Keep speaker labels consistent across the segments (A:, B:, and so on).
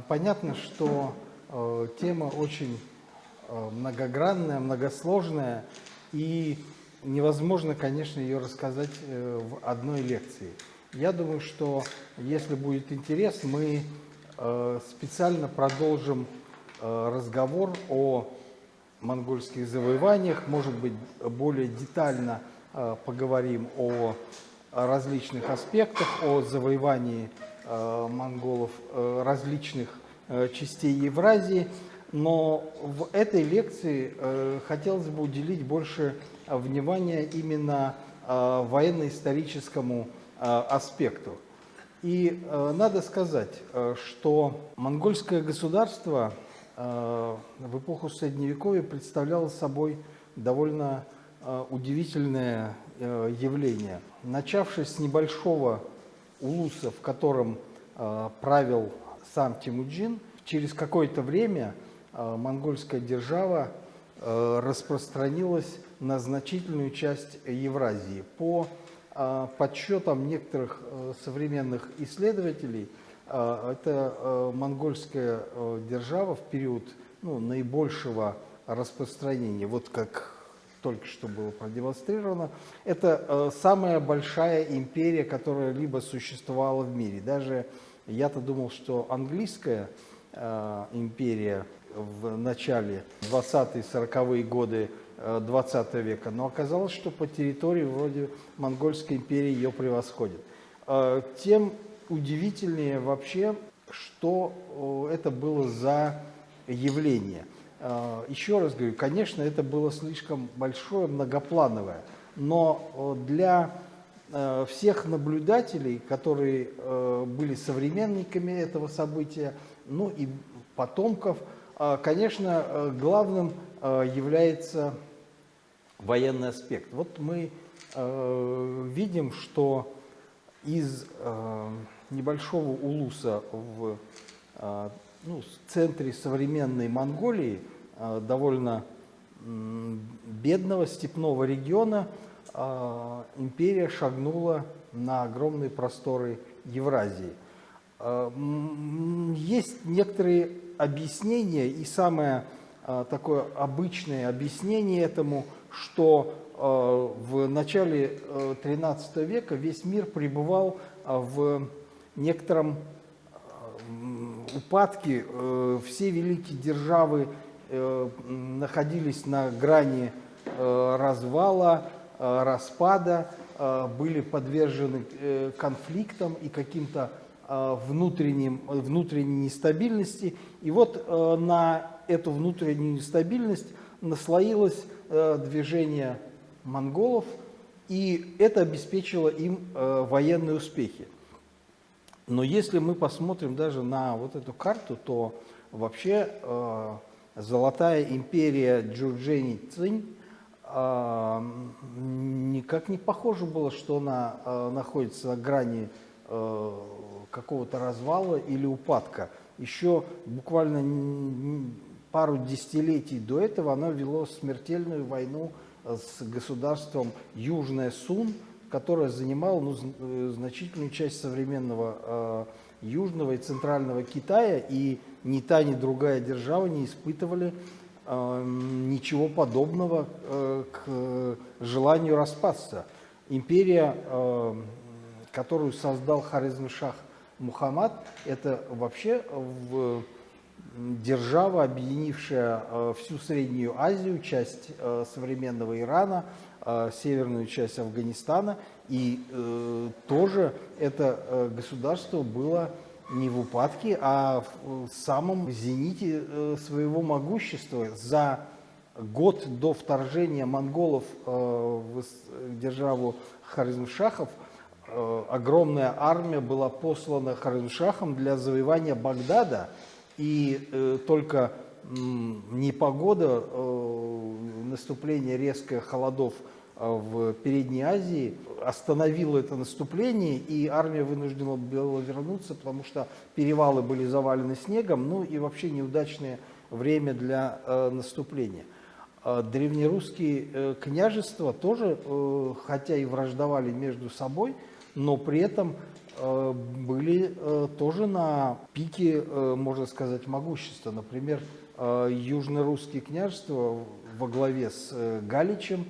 A: Понятно, что тема очень многогранная, многосложная, и невозможно, конечно, ее рассказать в одной лекции. Я думаю, что если будет интерес, мы специально продолжим разговор о монгольских завоеваниях, может быть, более детально поговорим о различных аспектах, о завоевании монголов различных частей Евразии, но в этой лекции хотелось бы уделить больше внимания именно военно-историческому аспекту. И надо сказать, что монгольское государство в эпоху Средневековья представляло собой довольно удивительное явление. Начавшись с небольшого улуса, в котором правил сам Темуджин, через какое-то время монгольская держава распространилась на значительную часть Евразии. По подсчетам некоторых современных исследователей, это монгольская держава в период наибольшего распространения, вот как только что было продемонстрировано, это самая большая империя, которая либо существовала в мире. Даже я-то думал, что английская империя в начале 20-40-е годы 20 века, но оказалось, что по территории вроде Монгольской империи ее превосходит. Тем удивительнее вообще, что это было за явление. Еще раз говорю, конечно, это было слишком большое, многоплановое, но для всех наблюдателей, которые были современниками этого события, ну и потомков, конечно, главным является военный аспект. Вот мы видим, что из небольшого улуса в центре современной Монголии, довольно бедного степного региона, империя шагнула на огромные просторы Евразии. Есть некоторые объяснения, и самое такое обычное объяснение этому, что в начале XIII века весь мир пребывал в некотором упадке. Все великие державы находились на грани развала, распада, были подвержены конфликтам и каким-то внутренней нестабильности. И вот на эту внутреннюю нестабильность наслоилось движение монголов, и это обеспечило им военные успехи. Но если мы посмотрим даже на вот эту карту, то вообще Золотая империя Джурджени Цинь никак не похоже было, что она находится на грани какого-то развала или упадка. Еще буквально пару десятилетий до этого она вело смертельную войну с государством Южная Сун, которая занимала значительную часть современного Южного и Центрального Китая, и ни та, ни другая держава не испытывали ничего подобного к желанию распасться. Империя, которую создал Хорезмшах Мухаммад, это вообще держава, объединившая всю Среднюю Азию, часть современного Ирана, северную часть Афганистана, и тоже это государство было не в упадке, а в самом зените своего могущества. За год до вторжения монголов в державу Хорезмшахов огромная армия была послана Хорезмшахом для завоевания Багдада, и только непогода, наступление резкое холодов в Передней Азии остановило это наступление, и армия вынуждена была вернуться, потому что перевалы были завалены снегом, ну и вообще неудачное время для наступления. Древнерусские княжества тоже, хотя и враждовали между собой, но при этом были тоже на пике, можно сказать, могущества. Например, южно-русские княжества во главе с Галичем,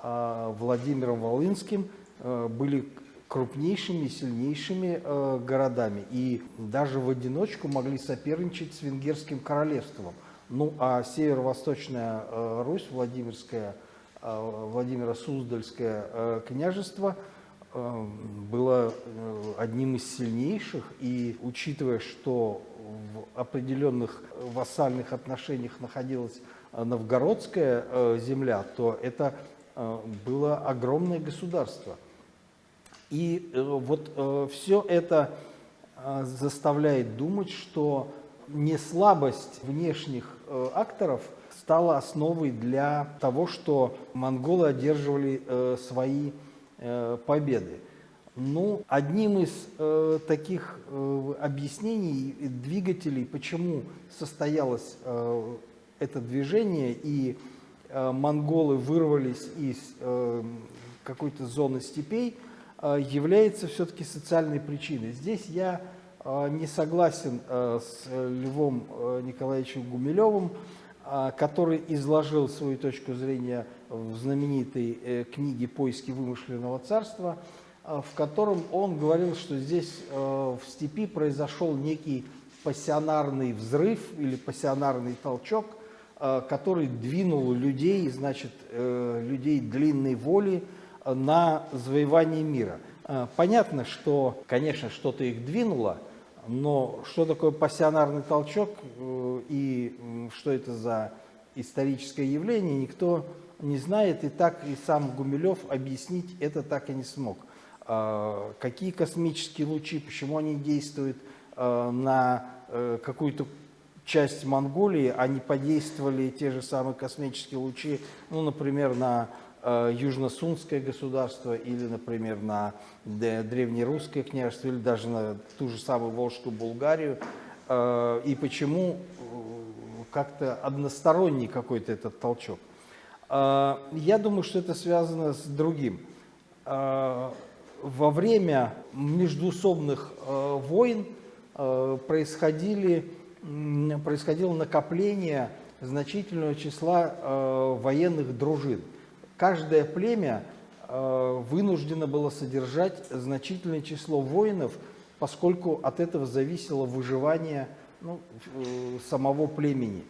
A: Владимиром Волынским были крупнейшими и сильнейшими городами и даже в одиночку могли соперничать с Венгерским королевством. Ну а северо-восточная Русь, Владимиро-Суздальское княжество было одним из сильнейших, и учитывая, что в определенных вассальных отношениях находилась новгородская земля, то это было огромное государство. И вот все это заставляет думать, что не слабость внешних акторов стала основой для того, что монголы одерживали свои победы. Ну, одним из таких объяснений, двигателей, почему состоялось это движение и монголы вырвались из какой-то зоны степей, является все-таки социальной причиной. Здесь я не согласен с Львом Николаевичем Гумилевым, который изложил свою точку зрения в знаменитой книге «Поиски вымышленного царства», в котором он говорил, что здесь в степи произошел некий пассионарный взрыв или пассионарный толчок, который двинул людей, значит, людей длинной воли на завоевание мира. Понятно, что, конечно, что-то их двинуло, но что такое пассионарный толчок и что это за историческое явление, никто не знает, и так и сам Гумилев объяснить это так и не смог. Какие космические лучи, почему они действуют на какую-то часть Монголии, а не подействовали те же самые космические лучи, ну, например, на Южно-Сунское государство или, например, на Древнерусское княжество или даже на ту же самую Волжскую Булгарию, и почему как-то односторонний какой-то этот толчок. Я думаю, что это связано с другим. Во время междоусобных войн происходило накопление значительного числа военных дружин. Каждое племя вынуждено было содержать значительное число воинов, поскольку от этого зависело выживание самого племени,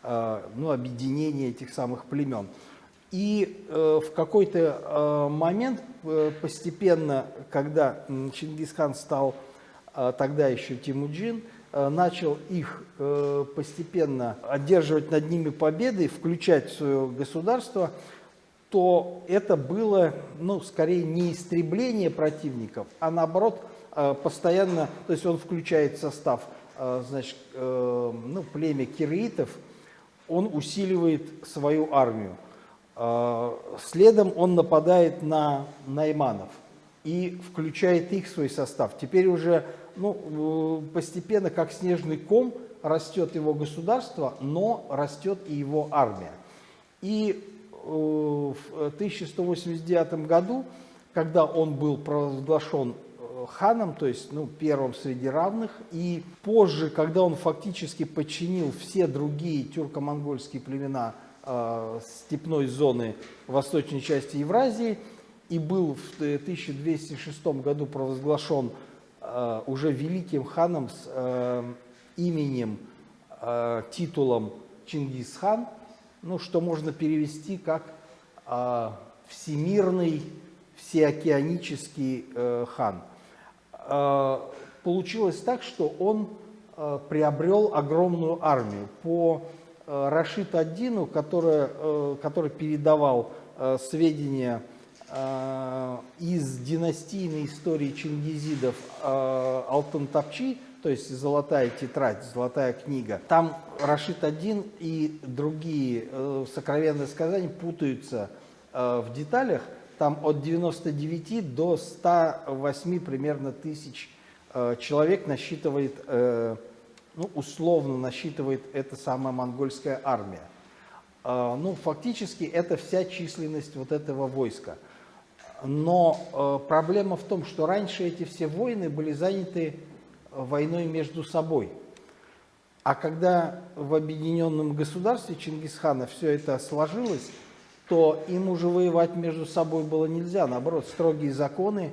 A: объединение этих самых племен. И в какой-то момент постепенно, когда Чингисхан стал тогда еще Темуджин, начал их постепенно одерживать над ними победы, включать в свое государство, то это было, скорее не истребление противников, а наоборот постоянно, то есть он включает в состав, племя кираитов, он усиливает свою армию. Следом он нападает на найманов и включает их в свой состав. Теперь уже постепенно, как снежный ком, растет его государство, но растет и его армия. И в 1189 году, когда он был провозглашен ханом, то есть первым среди равных, и позже, когда он фактически подчинил все другие тюрко-монгольские племена степной зоны восточной части Евразии, и был в 1206 году провозглашен уже великим ханом с именем, титулом Чингисхан, что можно перевести как всемирный, всеокеанический хан. Получилось так, что он приобрел огромную армию. По Рашид ад-Дину, который передавал сведения из династийной истории чингизидов Алтын-Тапчи, то есть золотая тетрадь, золотая книга. Там Рашид ад-Дин и другие сокровенные сказания путаются в деталях. Там от 99 до 108 примерно тысяч человек насчитывает, условно насчитывает эта самая монгольская армия. Фактически это вся численность вот этого войска. Но проблема в том, что раньше эти все войны были заняты войной между собой. А когда в объединенном государстве Чингисхана все это сложилось, то им уже воевать между собой было нельзя. Наоборот, строгие законы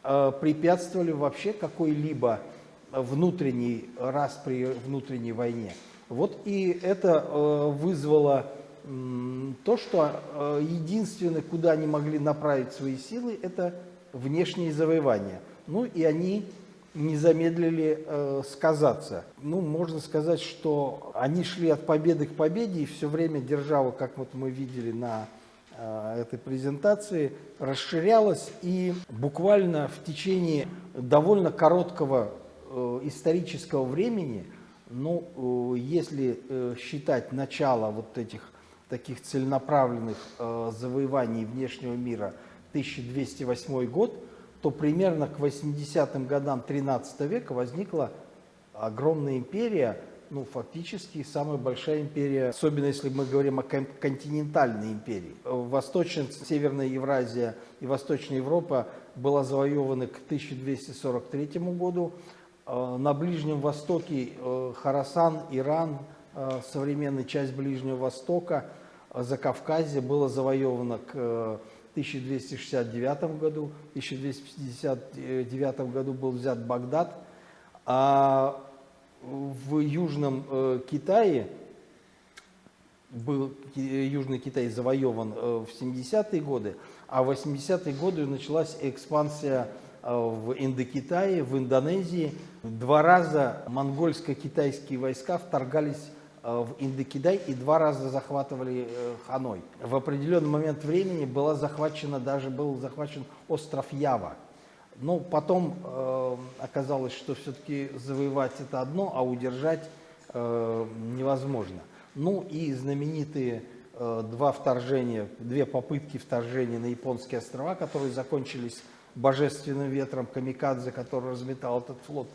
A: препятствовали вообще какой-либо внутренней распри, внутренней войне. Вот и это вызвало то, что единственное, куда они могли направить свои силы, это внешние завоевания. Ну и они не замедлили сказаться. Ну, можно сказать, что они шли от победы к победе, и все время держава, как вот мы видели на этой презентации, расширялась, и буквально в течение довольно короткого исторического времени, ну, если считать начало вот этих таких целенаправленных завоеваний внешнего мира 1208 год, то примерно к 80-м годам 13 века возникла огромная империя, ну, фактически самая большая империя, особенно если мы говорим о континентальной империи. Восточная, Северная Евразия и Восточная Европа была завоевана к 1243 году. На Ближнем Востоке Хорасан, Иран, современная часть Ближнего Востока, Закавказье было завоевано к 1269 году. В 1259 году был взят Багдад. А в Южном Китае, Южный Китай завоеван в 70-е годы, а в 80-е годы началась экспансия в Индокитае, в Индонезии. 2 раза монгольско-китайские войска вторгались в Индокитай и 2 раза захватывали Ханой. В определенный момент времени был захвачен остров Ява. Но потом оказалось, что все-таки завоевать это одно, а удержать невозможно. Ну и знаменитые 2 попытки вторжения на японские острова, которые закончились божественным ветром камикадзе, который разметал этот флот,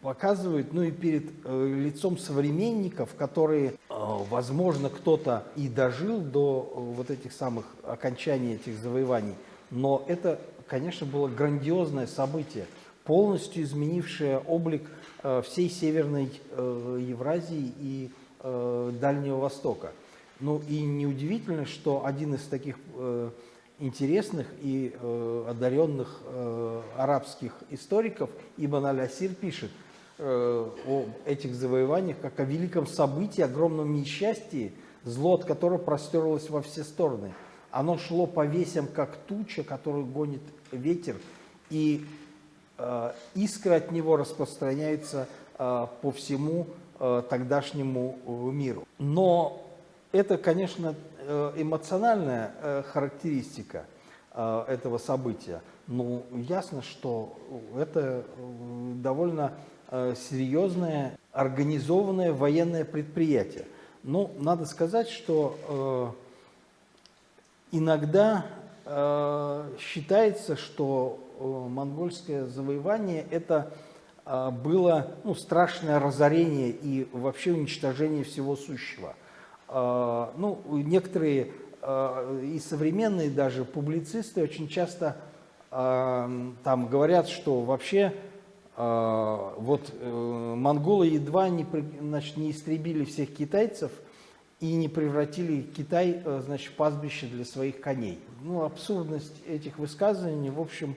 A: показывают, ну и перед лицом современников, которые, возможно, кто-то и дожил до вот этих самых окончаний этих завоеваний, но это, конечно, было грандиозное событие, полностью изменившее облик всей Северной Евразии и Дальнего Востока. Ну и неудивительно, что один из таких интересных и одаренных арабских историков Ибн аль-Асир пишет о этих завоеваниях как о великом событии, огромном несчастье, зло от которого простерлось во все стороны. Оно шло по весям, как туча, которую гонит ветер, и искры от него распространяются по всему тогдашнему миру. Но это, конечно, эмоциональная характеристика этого события. Но ясно, что это довольно серьезное, организованное военное предприятие. Но надо сказать, что иногда считается, что монгольское завоевание это было страшное разорение и вообще уничтожение всего сущего. Ну, некоторые и современные даже публицисты очень часто там говорят, что вообще монголы едва не истребили всех китайцев и не превратили Китай, в пастбище для своих коней. Ну, абсурдность этих высказываний, в общем,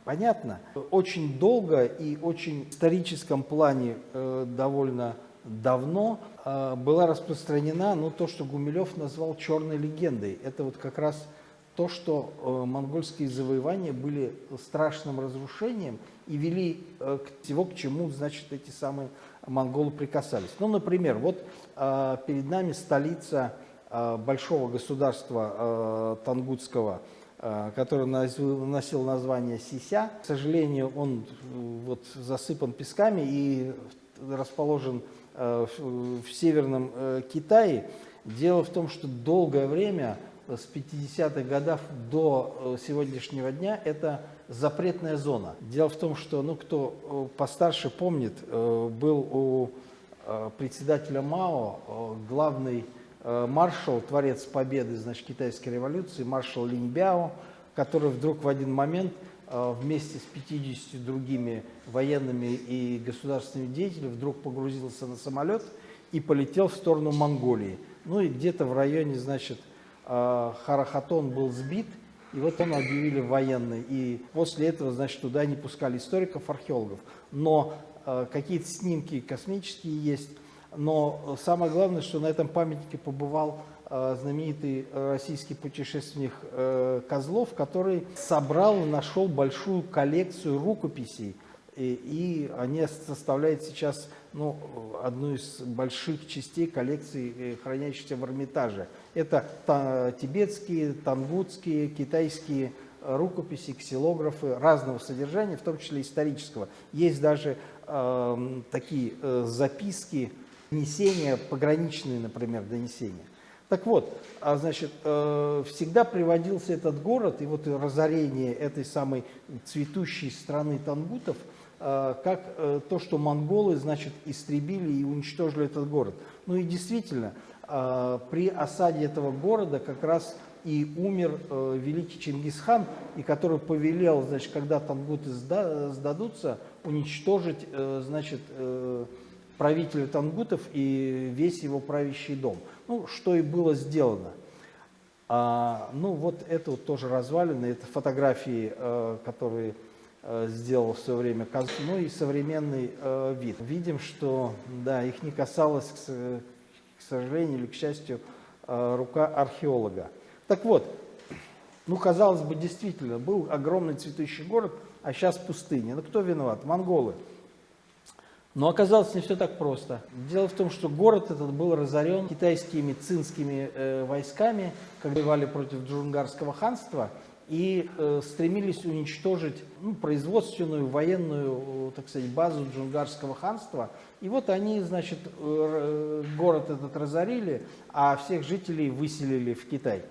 A: понятна. Очень долго и очень в историческом плане довольно давно была распространена, то, что Гумилев назвал черной легендой. Это вот как раз то, что монгольские завоевания были страшным разрушением и вели к всего, к чему, эти самые монголы прикасались. Ну, например, вот перед нами столица большого государства Тангутского, который носил название Сися. К сожалению, он засыпан песками и расположен в Северном Китае. Дело в том, что долгое время, с 50-х годов до сегодняшнего дня, это запретная зона. Дело в том, что, кто постарше помнит, был у председателя Мао главный маршал, творец победы, значит, китайской революции, маршал Линьбяо, который вдруг в один момент вместе с 50 другими военными и государственными деятелями вдруг погрузился на самолет и полетел в сторону Монголии. Ну и где-то в районе, значит, Харахатон был сбит, и вот он объявили военный. И после этого, значит, туда не пускали историков, археологов. Но какие-то снимки космические есть. Но самое главное, что на этом памятнике побывал знаменитый российский путешественник Козлов, который собрал и нашел большую коллекцию рукописей. И они составляют сейчас одну из больших частей коллекции, хранящейся в Эрмитаже. Это тибетские, тангутские, китайские рукописи, ксилографы разного содержания, в том числе исторического. Есть даже такие записки, донесения, пограничные, например, донесения. Так вот, значит, всегда приводился этот город, и вот разорение этой самой цветущей страны тангутов, как то, что монголы, значит, истребили и уничтожили этот город. Ну и действительно, при осаде этого города как раз и умер великий Чингисхан, и который повелел, значит, когда тангуты сдадутся, уничтожить, значит, правителя тангутов и весь его правящий дом. Ну, что и было сделано. Ну, вот это вот тоже развалины, это фотографии, которые сделал в свое время Козлов, ну и современный вид. Видим, что, да, их не касалась, к сожалению или к счастью, рука археолога. Так вот, ну, казалось бы, действительно, был огромный цветущий город, а сейчас пустыня. Ну, кто виноват? Монголы. Но оказалось не все так просто. Дело в том, что город этот был разорен китайскими цинскими войсками, когда воевали против Джунгарского ханства, и стремились уничтожить производственную, военную, так сказать, базу Джунгарского ханства. И вот они, значит, город этот разорили, а всех жителей выселили в Китай.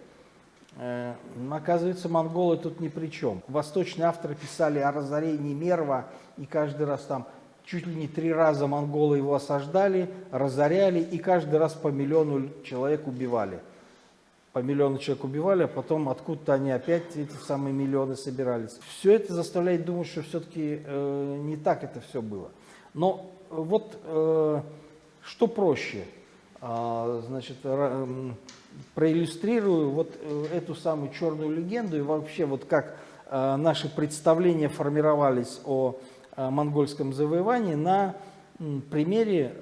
A: Оказывается, монголы тут ни при чем. Восточные авторы писали о разорении Мерва, и каждый раз там чуть ли не 3 раза монголы его осаждали, разоряли, и каждый раз по 1 миллиону человек убивали. По 1 миллиону человек убивали, а потом откуда-то они опять эти самые миллионы собирались. Все это заставляет думать, что все-таки не так это все было. Но вот что проще, значит, проиллюстрирую вот эту самую черную легенду и вообще вот как наши представления формировались о монгольском завоевании на примере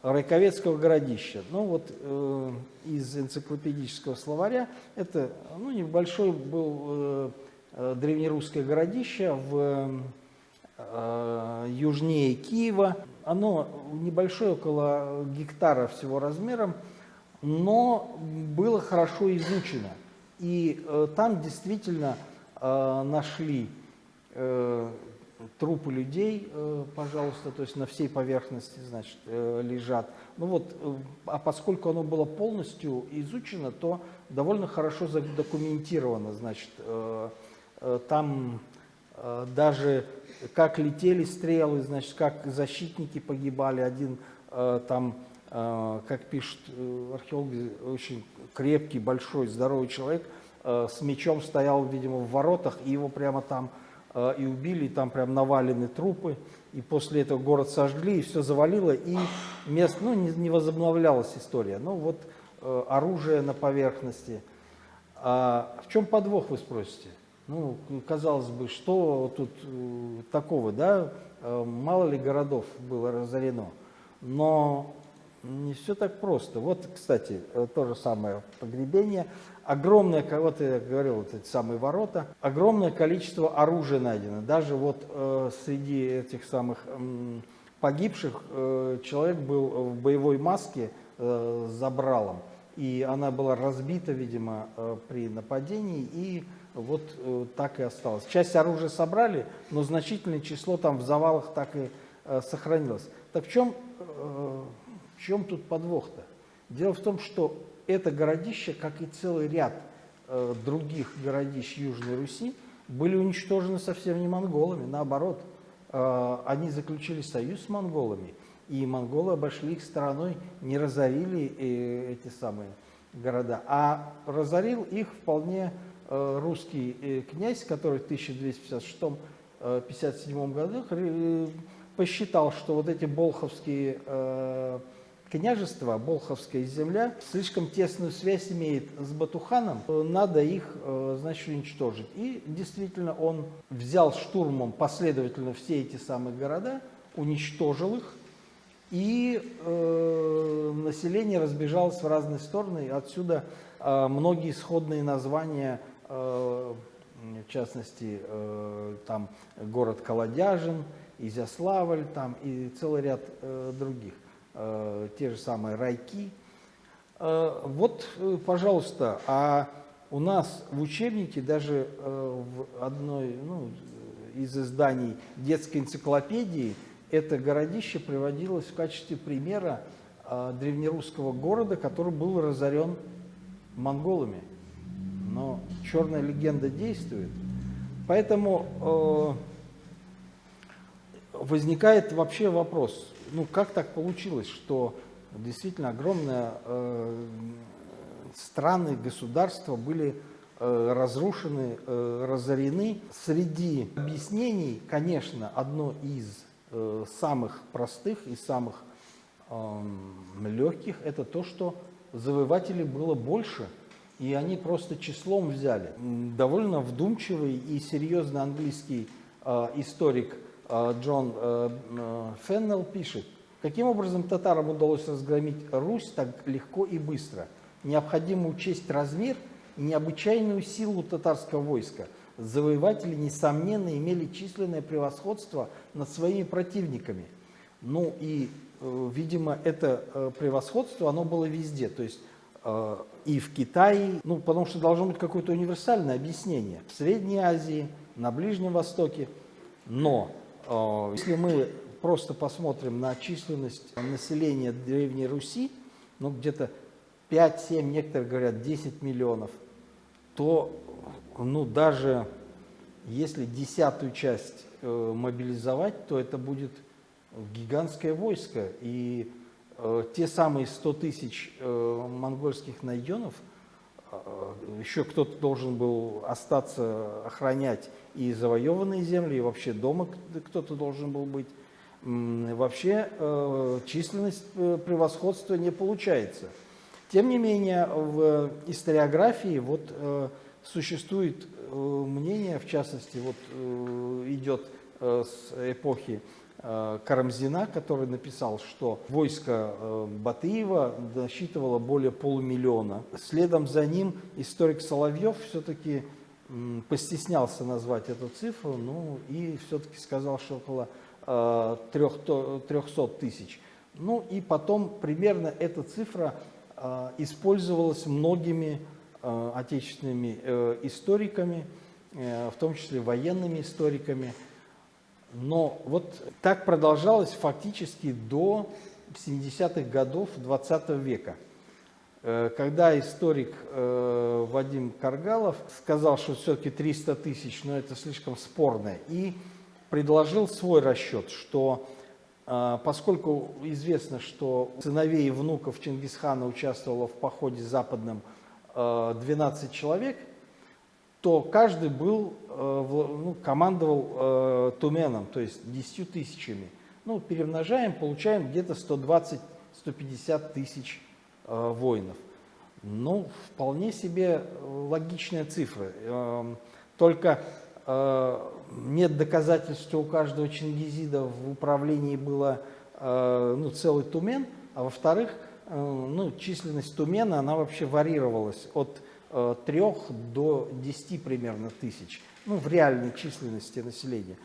A: Райковецкого городища. Ну вот из энциклопедического словаря это небольшой был древнерусское городище южнее Киева. Оно небольшое, около гектара всего размером, но было хорошо изучено. И там действительно нашли трупы людей, пожалуйста, то есть на всей поверхности, значит, лежат. Ну вот, а поскольку оно было полностью изучено, то довольно хорошо задокументировано, значит, там даже как летели стрелы, значит, как защитники погибали. Один там, как пишут археологи, очень крепкий, большой, здоровый человек с мечом стоял, видимо, в воротах, и его прямо там и убили, и там прям навалены трупы, и после этого город сожгли, и все завалило, и место, не возобновлялась история. Ну вот оружие на поверхности. А в чем подвох, вы спросите? Ну, казалось бы, что тут такого, да? Мало ли городов было разорено. Но не все так просто. Вот, кстати, то же самое погребение. Огромное, вот я говорил, вот эти самые ворота, огромное количество оружия найдено. Даже вот среди этих самых погибших человек был в боевой маске с забралом. И она была разбита, видимо, при нападении, и вот так и осталось. Часть оружия собрали, но значительное число там в завалах так и сохранилось. Так в чем тут подвох-то? Дело в том, что это городище, как и целый ряд других городищ Южной Руси, были уничтожены совсем не монголами, наоборот. Они заключили союз с монголами. И монголы обошли их стороной, не разорили эти самые города, а разорил их вполне русский князь, который в 1256-57 годах посчитал, что вот эти болховские княжества, болховская земля, слишком тесную связь имеет с Батуханом, надо их, значит, уничтожить. И действительно он взял штурмом последовательно все эти самые города, уничтожил их, и население разбежалось в разные стороны. Отсюда многие исходные названия, в частности, там город Колодяжин, Изяславль, там и целый ряд других, те же самые Райки. Вот, пожалуйста, а у нас в учебнике, даже в одной из изданий детской энциклопедии, это городище приводилось в качестве примера древнерусского города, который был разорен монголами. Но черная легенда действует. Поэтому возникает вообще вопрос, как так получилось, что действительно огромные страны, государства были разрушены, разорены. Среди объяснений, конечно, одно из самых простых и самых легких, это то, что завоевателей было больше, и они просто числом взяли. Довольно вдумчивый и серьезный английский историк Джон Феннелл пишет: каким образом татарам удалось разгромить Русь так легко и быстро? Необходимо учесть размер и необычайную силу татарского войска. Завоеватели, несомненно, имели численное превосходство над своими противниками. Видимо, это превосходство, оно было везде, то есть и в Китае, потому что должно быть какое-то универсальное объяснение. В Средней Азии, на Ближнем Востоке. Но если мы просто посмотрим на численность населения Древней Руси, где-то 5-7, некоторые говорят 10 миллионов, то даже если 10-ю часть мобилизовать, то это будет гигантское войско. И те самые 100 тысяч монгольских найденов, еще кто-то должен был остаться охранять и завоеванные земли, и вообще дома кто-то должен был быть. Вообще численность превосходства не получается. Тем не менее, в историографии существует мнение, в частности, идет с эпохи Карамзина, который написал, что войско Батыева насчитывало более полумиллиона. Следом за ним историк Соловьев все-таки постеснялся назвать эту цифру, и все-таки сказал, что около 300 тысяч. И потом примерно эта цифра использовалась многими отечественными историками, в том числе военными историками. Но так продолжалось фактически до 70-х годов XX века, когда историк Вадим Каргалов сказал, что все-таки 300 тысяч, но это слишком спорно, и предложил свой расчет, что поскольку известно, что сыновей и внуков Чингисхана участвовало в походе западном 12 человек, то каждый командовал туменом, то есть 10 тысячами. Перемножаем, получаем где-то 120-150 тысяч воинов. Вполне себе логичная цифра. Только нет доказательств, что у каждого чингизида в управлении было целый тумен, а во-вторых, численность тумена, она вообще варьировалась от 3 до 10 примерно тысяч, в реальной численности населения.